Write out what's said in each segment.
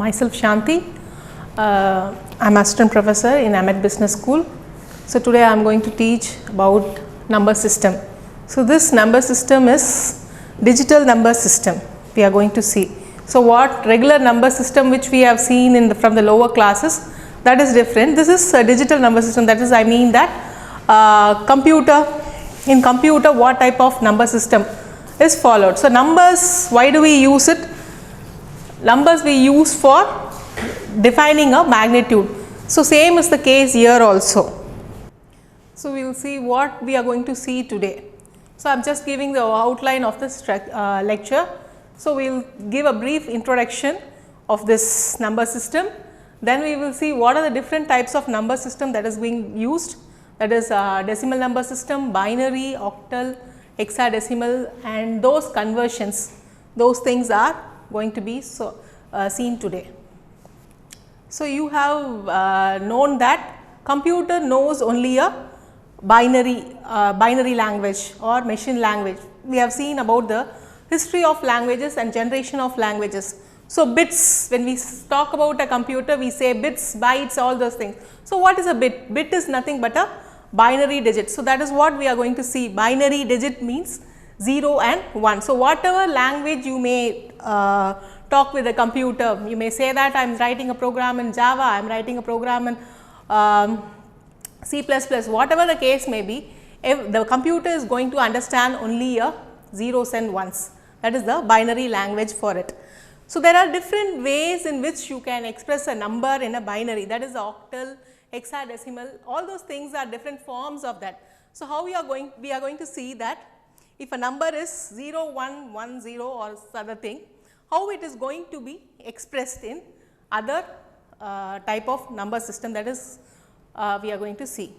Myself Shanti, I am assistant professor in AMET Business School. So today I am going to teach about number system. So this number system is digital number system we are going to see. So what regular number system which we have seen in from the lower classes, that is different. This is a digital number system, that is I mean that in computer what type of number system is followed. So numbers, why do we use it? Numbers we use for defining a magnitude. So same is the case here also. So we will see what we are going to see today. So I am just giving the outline of this lecture. So we will give a brief introduction of this number system. Then we will see what are the different types of number system that is being used. That is decimal number system, binary, octal, hexadecimal, and those conversions. Those things are going to be seen today. So you have known that computer knows only a binary language or machine language. We have seen about the history of languages and generation of languages. So bits, when we talk about a computer, we say bits, bytes, all those things. So what is a bit? Bit is nothing but a binary digit. So that is what we are going to see. Binary digit means 0 and 1. So whatever language you may talk with a computer, you may say that I am writing a program in Java, I am writing a program in C++, whatever the case may be, if the computer is going to understand only a zeros and ones. That is the binary language for it. So there are different ways in which you can express a number in a binary, that is octal, hexadecimal, all those things are different forms of that. So how we are going to see that if a number is 0, 1, 1, 0 or other thing, how it is going to be expressed in other type of number system, that is we are going to see.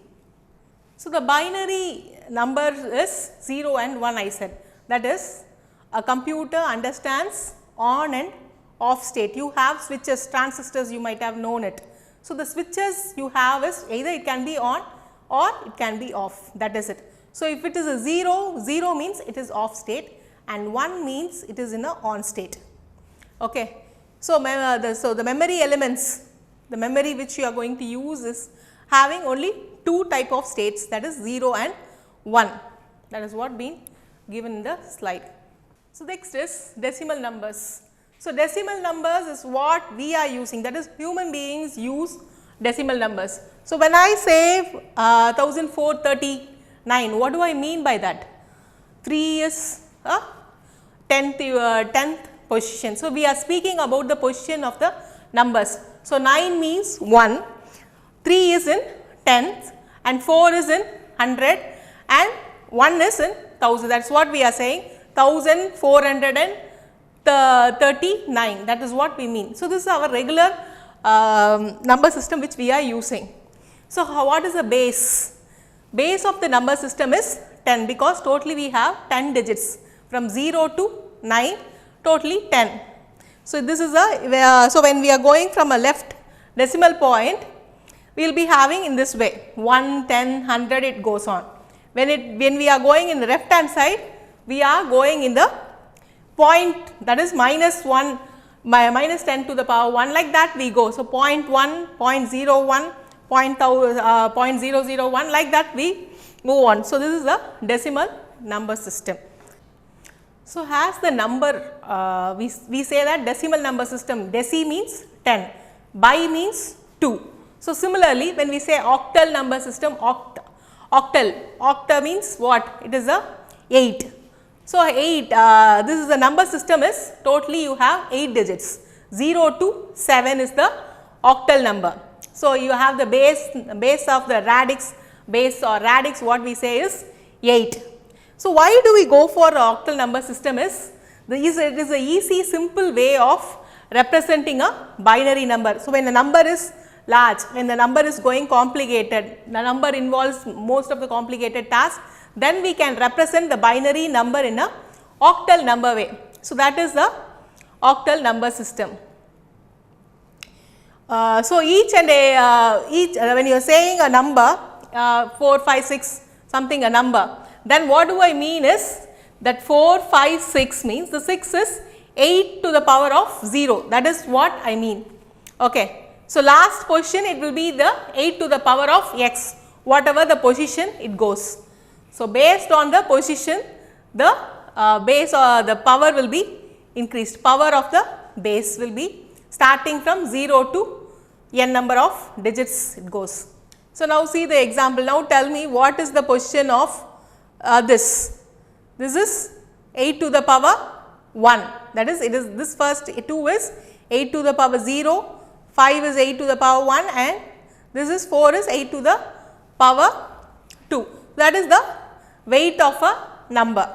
So the binary number is 0 and 1 I said, that is a computer understands on and off state. You have switches, transistors, you might have known it. So the switches you have is either it can be on or it can be off, that is it. So if it is a 0, 0 means it is off state and 1 means it is in a on state. Okay. So the memory elements, the memory which you are going to use is having only two type of states, that is 0 and 1. That is what been given in the slide. So next is decimal numbers. So decimal numbers is what we are using, that is human beings use decimal numbers. So when I say 1439, what do I mean by that? 3 is a 10th position. So we are speaking about the position of the numbers. So 9 means 1, 3 is in 10th and 4 is in 100 and 1 is in 1000. That is what we are saying, 1439, that is what we mean. So this is our regular number system which we are using. So what is the base? Base of the number system is 10 because totally we have 10 digits from 0 to 9, totally 10. So this is so when we are going from a left decimal point, we will be having in this way 1, 10, 100, it goes on. When we are going in the left hand side, we are going in the point, that is minus 1, minus 10 to the power 1, like that we go. So 0.1, 0.01, 0.001, like that we move on. So this is the decimal number system. So as the number, we say that decimal number system, deci means 10, bi means 2. So similarly, when we say octal number system, octa means what? It is a 8. So, 8, this is the number system is totally you have 8 digits, 0 to 7 is the octal number. So, you have the base of the base or radix what we say is 8. So, why do we go for octal number system is, it is a easy simple way of representing a binary number. So, when the number is large, when the number is going complicated, the number involves most of the complicated tasks, then we can represent the binary number in a octal number way. So, that is the octal number system. So, when you are saying a number 4, 5, 6 something a number, then what do I mean is that 4, 5, 6 means the 6 is 8 to the power of 0, that is what I mean. Okay. So, last position it will be the 8 to the power of x, whatever the position it goes. So, based on the position the base or the power will be increased, power of the base will be starting from 0 to n number of digits it goes. So, now see the example, now tell me what is the position of this. This is 8 to the power 1, that is it is this first 2 is 8 to the power 0, 5 is 8 to the power 1 and this is 4 is 8 to the power 2, that is the weight of a number.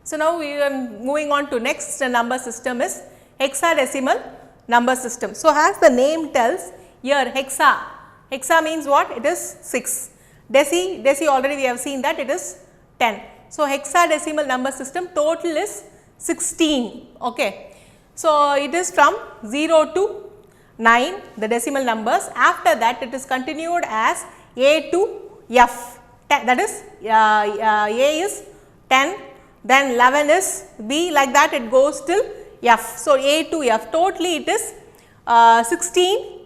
So, now we are moving on to next number system is hexadecimal number system. So, as the name tells here hexa means what? It is 6, deci already we have seen that it is 10. So, hexadecimal number system total is 16. Okay. So, it is from 0 to 9 the decimal numbers, after that it is continued as A to F, that is A is 10, then 11 is B, like that it goes till F. So, A to F totally it is 16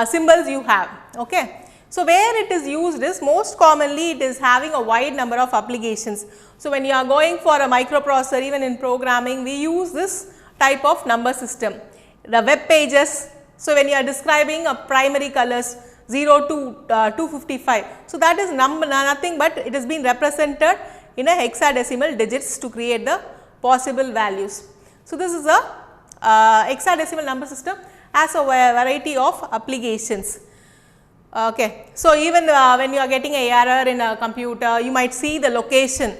symbols you have. Okay. So, where it is used is most commonly it is having a wide number of applications. So, when you are going for a microprocessor, even in programming we use this type of number system. The web pages, so when you are describing a primary colors 0 to 255, so that is nothing but it has been represented in a hexadecimal digits to create the possible values. So, this is a hexadecimal number system has a variety of applications. Okay. So, even when you are getting a error in a computer, you might see the location,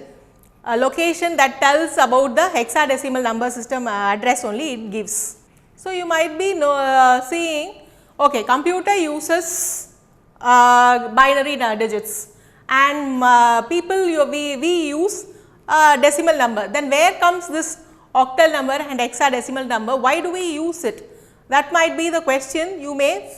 a location that tells about the hexadecimal number system address only it gives. So, you might be seeing, okay, computer uses binary digits and we use decimal number. Then where comes this octal number and hexadecimal number? Why do we use it? That might be the question you may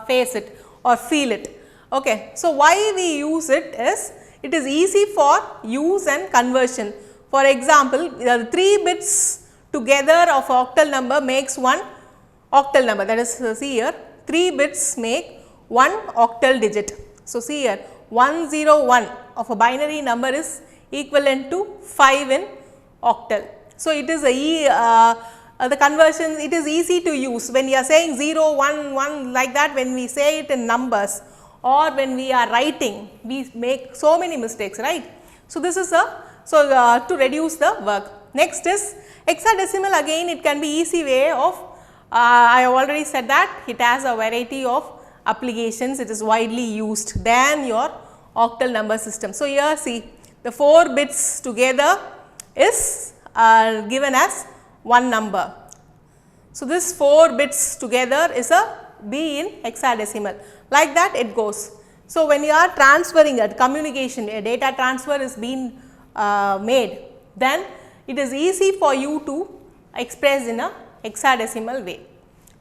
face it or feel it. Okay. So, why we use it is, it is easy for use and conversion. For example, the 3 bits together of octal number makes one octal number, that is see here 3 bits make one octal digit. So, see here 101 of a binary number is equivalent to 5 in octal. So, it is the conversion, it is easy to use when you are saying 0, 1, 1 like that, when we say it in numbers or when we are writing we make so many mistakes, right. So, this is to reduce the work. Next is hexadecimal, again it can be easy way of I have already said that it has a variety of applications, it is widely used than your octal number system. So, here see the 4 bits together is given as one number. So, this 4 bits together is a B in hexadecimal, like that it goes. So, when you are transferring a communication, a data transfer is being made, then it is easy for you to express in a hexadecimal way.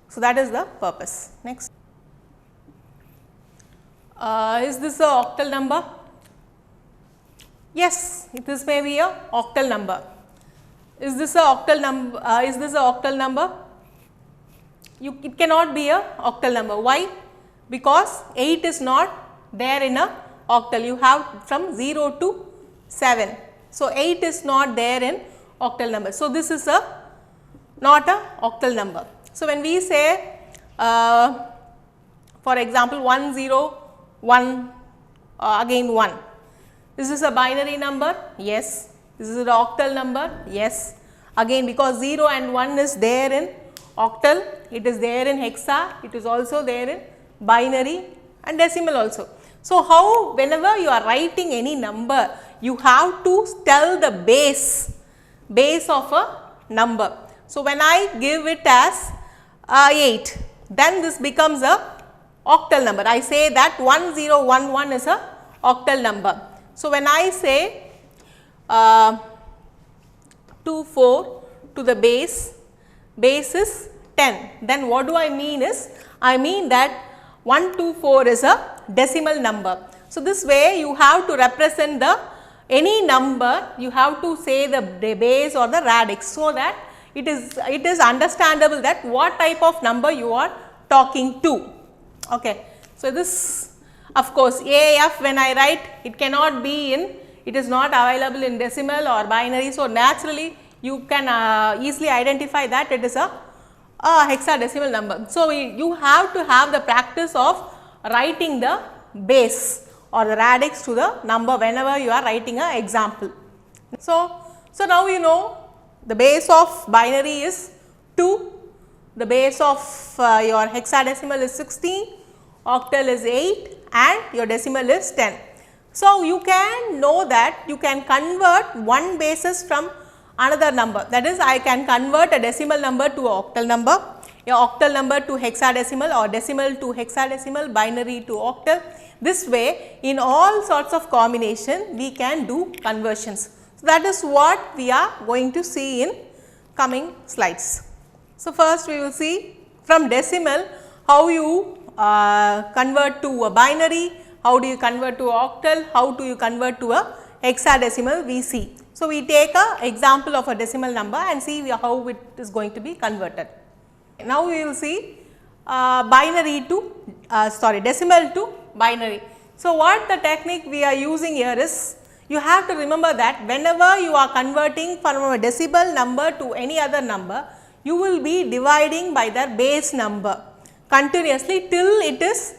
So, that is the purpose. Next, is this a octal number? Yes, this may be a octal number. Is this a octal number? It cannot be a octal number. Why? Because 8 is not there in a octal. You have from 0 to 7. So, 8 is not there in octal number. So, this is not a octal number. So, when we say for example 101 again 1, this is a binary number. Yes. This is the octal number, yes. Again, because 0 and 1 is there in octal, it is there in hexa, it is also there in binary and decimal also. So, how whenever you are writing any number, you have to tell the base of a number. So, when I give it as 8, then this becomes a octal number. I say that 1011 is a octal number. So, when I say 24 to the base is 10, then what do I mean is, I mean that 124 is a decimal number. So, this way you have to represent any number, you have to say the base or the radix, so that it is understandable that what type of number you are talking to. Okay. So, this of course AF, when I write, it cannot be in, it is not available in decimal or binary. So, naturally you can easily identify that it is a hexadecimal number. So, you have to have the practice of writing the base or the radix to the number whenever you are writing an example. So, now you know the base of binary is 2, the base of your hexadecimal is 16, octal is 8 and your decimal is 10. So, you can know that you can convert one basis from another number, that is, I can convert a decimal number to an octal number, a octal number to hexadecimal or decimal to hexadecimal, binary to octal. This way in all sorts of combination we can do conversions. So, that is what we are going to see in coming slides. So, first we will see from decimal how you convert to a binary, how do you convert to octal, how do you convert to a hexadecimal we see. So, we take a example of a decimal number and see how it is going to be converted. Now, we will see decimal to binary. So, what the technique we are using here is, you have to remember that whenever you are converting from a decimal number to any other number, you will be dividing by their base number continuously till it is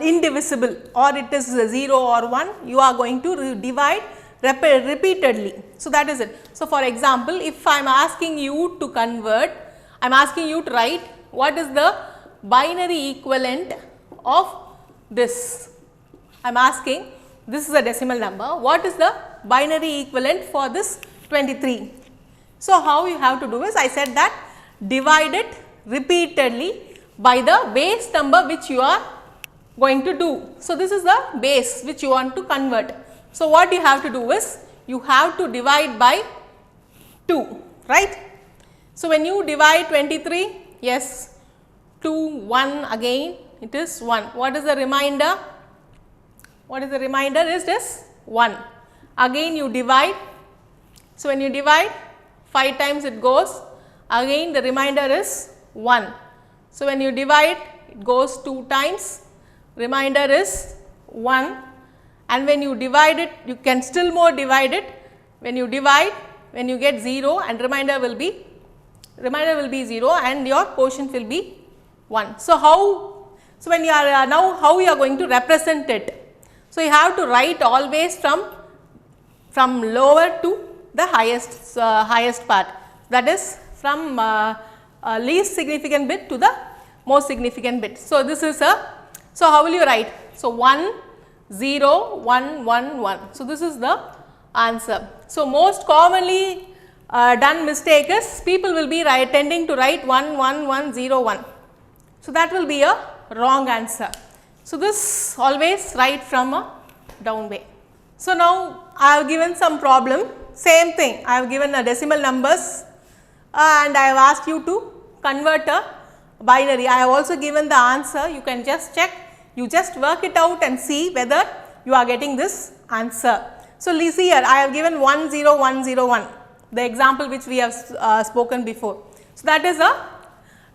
indivisible, or it is 0 or 1, you are going to divide repeatedly. So, that is it. So, for example, if I am asking you to convert, I am asking you to write what is the binary equivalent of this. I am asking, this is a decimal number, what is the binary equivalent for this 23. So, how you have to do is, I said that divide it repeatedly by the base number which you are going to do. So, this is the base which you want to convert. So, what you have to do is, you have to divide by 2, right. So, when you divide 23, yes, 2, 1 again, it is 1. What is the remainder? What is the remainder is this 1. Again you divide. So, when you divide 5 times it goes, again the remainder is 1. So, when you divide, it goes 2 times, remainder is 1, and when you divide it, you can still more divide it. When you divide, when you get 0 and remainder will be 0 and your quotient will be 1. So, so when you are now how you are going to represent it? So, you have to write always from lower to the highest part, that is from least significant bit to the most significant bit. So, this is so how will you write? So, 1 0 1 1 1. So, this is the answer. So, most commonly done mistake is people will be tending to write 1 1 1 0 1. So, that will be a wrong answer. So, this always write from a down way. So, now I have given some problem, same thing, I have given a decimal numbers and I have asked you to convert a binary. I have also given the answer, you can just check, you just work it out and see whether you are getting this answer. So, see here, I have given 1 0 1 0 1, the example which we have spoken before. So, that is a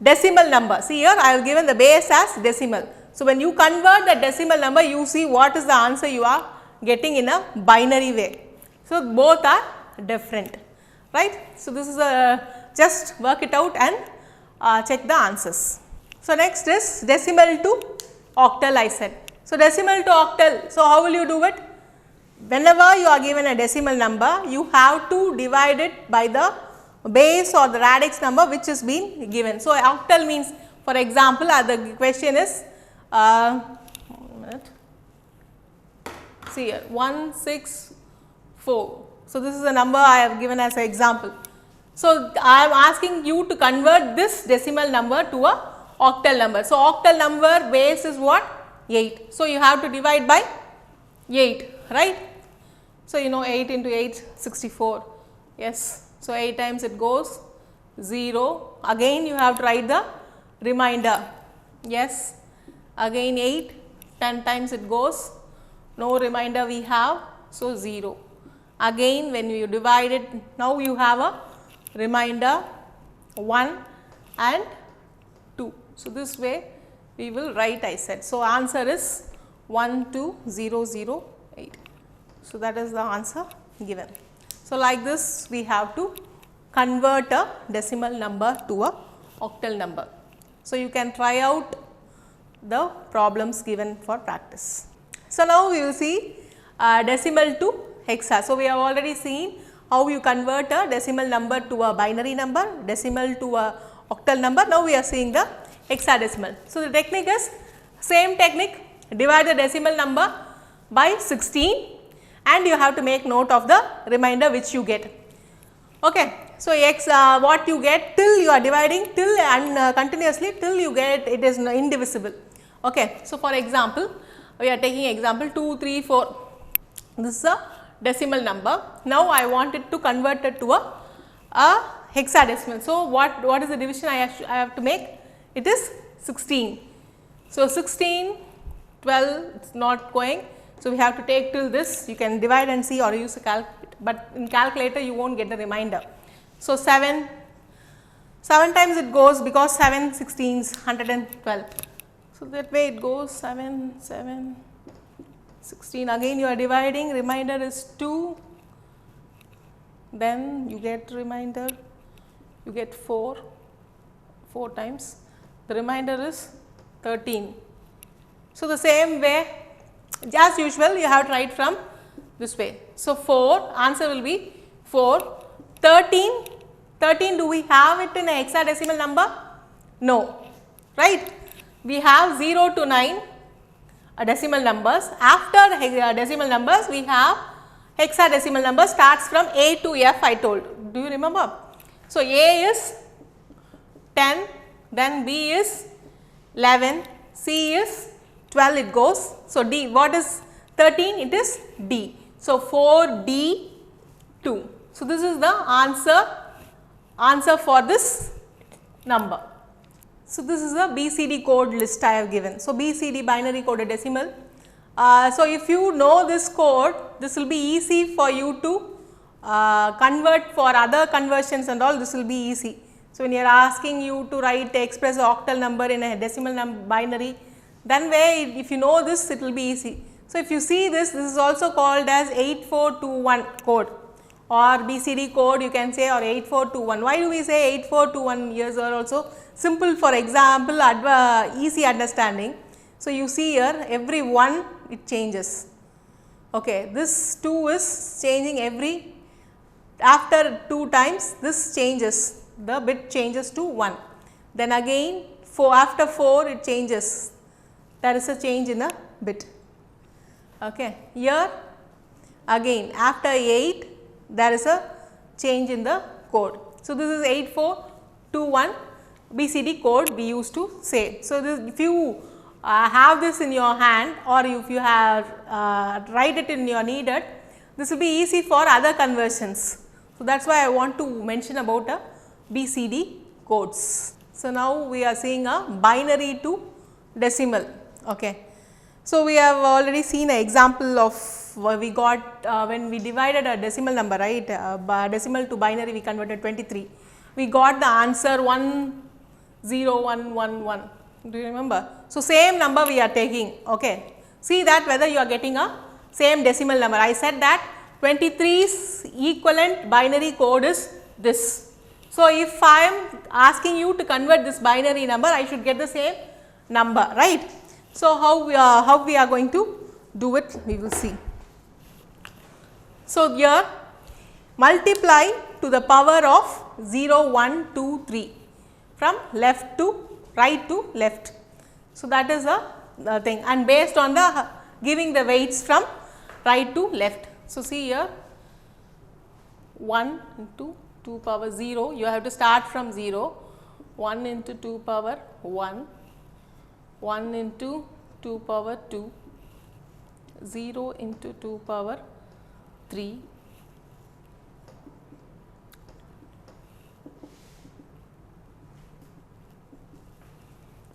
decimal number. See here, I have given the base as decimal. So, when you convert the decimal number, you see what is the answer you are getting in a binary way. So, both are different, right. So, this is just work it out and check the answers. So, next is decimal to octal I said. So, decimal to octal. So, how will you do it? whenever you are given a decimal number, you have to divide it by the base or the radix number which is been given. So, octal means, for example, the question is see here 164. So, this is the number I have given as an example. So, I am asking you to convert this decimal number to a octal number. So, octal number base is what? 8. So, you have to divide by 8, right. So, you know 8 into 8 64, yes. So, 8 times it goes 0, again you have to write the remainder, yes, again 8, 10 times it goes, no remainder we have, so 0. Again when you divide it, now you have a remainder 1 and 2. So, this way we will write, I said. So, answer is 12008. So, that is the answer given. So, like this we have to convert a decimal number to a octal number. So, you can try out the problems given for practice. So, now we will see decimal to hexa. So, we have already seen how you convert a decimal number to a binary number, decimal to a octal number. Now, we are seeing the hexadecimal. So, the technique is same technique, divide the decimal number by 16 and you have to make note of the remainder which you get. Okay. So, x what you get till you are dividing till and continuously till you get it is indivisible. Okay. So, for example, we are taking example 2, 3, 4, this is a decimal number. Now, I want it to convert it to a hexadecimal. So, what is the division I have to make? It is 16. So, 16, 12 it is not going. So, we have to take till this, you can divide and see or use a calculator, but in calculator you will not get the remainder. So, 7 times it goes because 7 16s 112. So, that way it goes 7, 7, 16, again you are dividing, remainder is 2, then you get remainder, you get 4 times, the remainder is 13. So, the same way as usual you have to write from this way. So, 4 answer will be 4, 13 do we have it in a hexadecimal number? No, right. We have 0 to 9 decimal numbers. After decimal numbers we have hexadecimal number starts from A to F I told. Do you remember? So, A is 10, then B is 11, C is 12 it goes. So, D, what is 13? It is D. So, 4D2. So, this is the answer for this number. So, this is a BCD code list I have given. So, BCD binary coded decimal. So, if you know this code, this will be easy for you to convert for other conversions and all, this will be easy. So, when you are asking you to express the octal number in a decimal binary, then way if you know this it will be easy. So, if you see this is also called as 8421 code or BCD code you can say, or 8421. Why do we say 8421? Years are also simple, for example, easy understanding. So, you see here every 1 it changes. Okay, this 2 is changing every after 2 times this changes, the bit changes to 1. Then again after 4 it changes, there is a change in the bit. Okay. Here again after 8 there is a change in the code. So, this is 8421 BCD code we used to say. So, this, if you have this in your hand or if you have write it in your needed, this will be easy for other conversions. So, that is why I want to mention about a BCD codes. So, now we are seeing a binary to decimal. Okay. So, we have already seen an example of we got when we divided a decimal number, right, decimal to binary we converted 23. We got the answer 10111. Do you remember? So, same number we are taking. Okay. See that whether you are getting a same decimal number. I said that 23's equivalent binary code is this. So, if I am asking you to convert this binary number, I should get the same number, right. So, how we are going to do it, we will see. So, here multiply to the power of 0, 1, 2, 3 from left to right to left. So, that is the thing, and based on the giving the weights from right to left. So, see here 1 into 2 power 0, you have to start from 0, 1 into 2 power 1, 1 into 2 power 2, 0 into 2 power 3,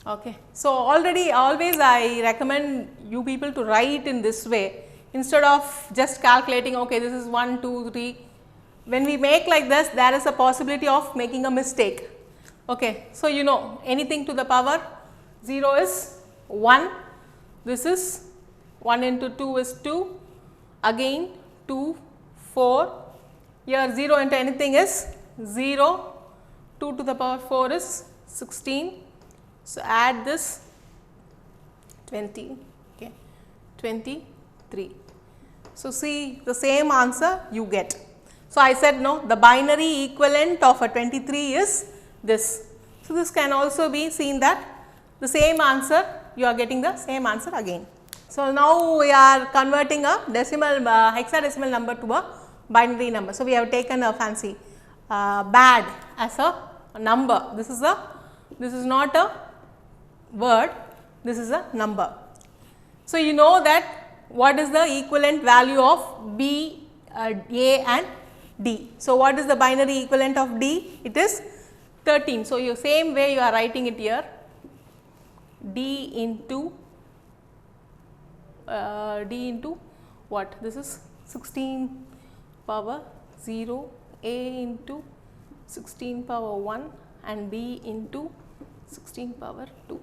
okay. So, already always I recommend you people to write in this way instead of just calculating, okay, this is 1, 2, 3. When we make like this, there is a possibility of making a mistake. Okay. So, you know, anything to the power 0 is 1, this is 1 into 2 is 2, again 2, 4, here 0 into anything is 0, 2 to the power 4 is 16. So, add this 20, okay, 23. So, see the same answer you get. So, I said no, the binary equivalent of a 23 is this. So, this can also be seen that the same answer, you are getting the same answer again. So, now we are converting a decimal hexadecimal number to a binary number. So, we have taken a fancy bad as a number. This is not a word, this is a number. So, you know that what is the equivalent value of B, A and D. So, what is the binary equivalent of D? It is 13. So, you same way you are writing it here, D into what? This is 16 power 0, A into 16 power 1 and B into 16 power 2.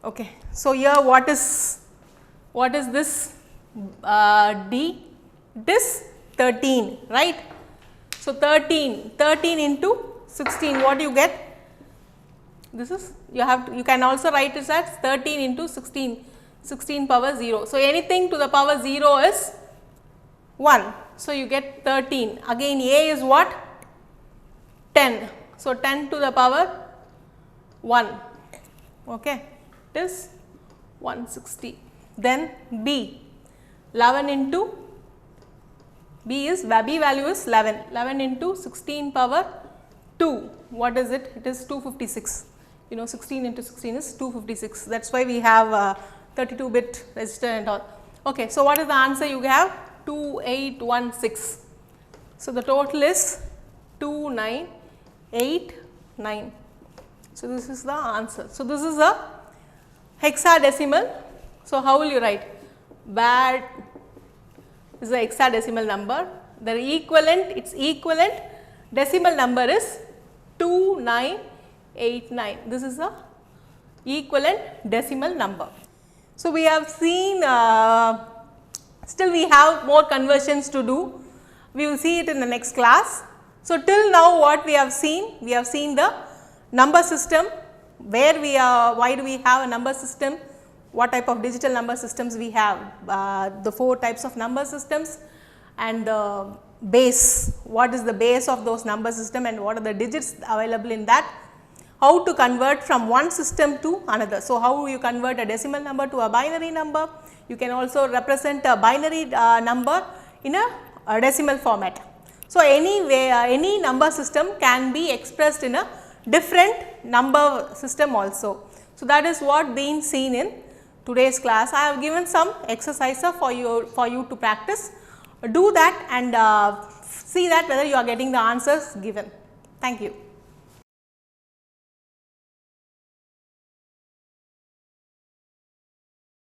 Okay. So, here what is this D? It is 13, right. So, 13 into 16, what you get? This is, you can also write it as 13 into 16, 16 power 0. So, anything to the power 0 is 1. So, you get 13. Again A is what? 10. So, 10 to the power 1, okay. It is 160. Then B, 11 into B value is 11, 11 into 16 power 2, what is it? It is 256, you know 16 into 16 is 256, that is why we have 32-bit register and all. Okay. So, what is the answer you have? 2816. So, the total is 2989. So, this is the answer. So, this is a hexadecimal. So, how will you write? Bad is a hexadecimal number, the equivalent, its equivalent decimal number is 2989. This is the equivalent decimal number. So, we have seen still we have more conversions to do, we will see it in the next class. So, till now what we have seen the number system, where we are, why do we have a number system, what type of digital number systems we have, the 4 types of number systems and the base, what is the base of those number system and what are the digits available in that, how to convert from one system to another. So, how you convert a decimal number to a binary number, you can also represent a binary number in a decimal format. So, any number system can be expressed in a different number system also. So, that is what being seen in today's class. I have given some exercises for you to practice. Do that and see that whether you are getting the answers given. Thank you.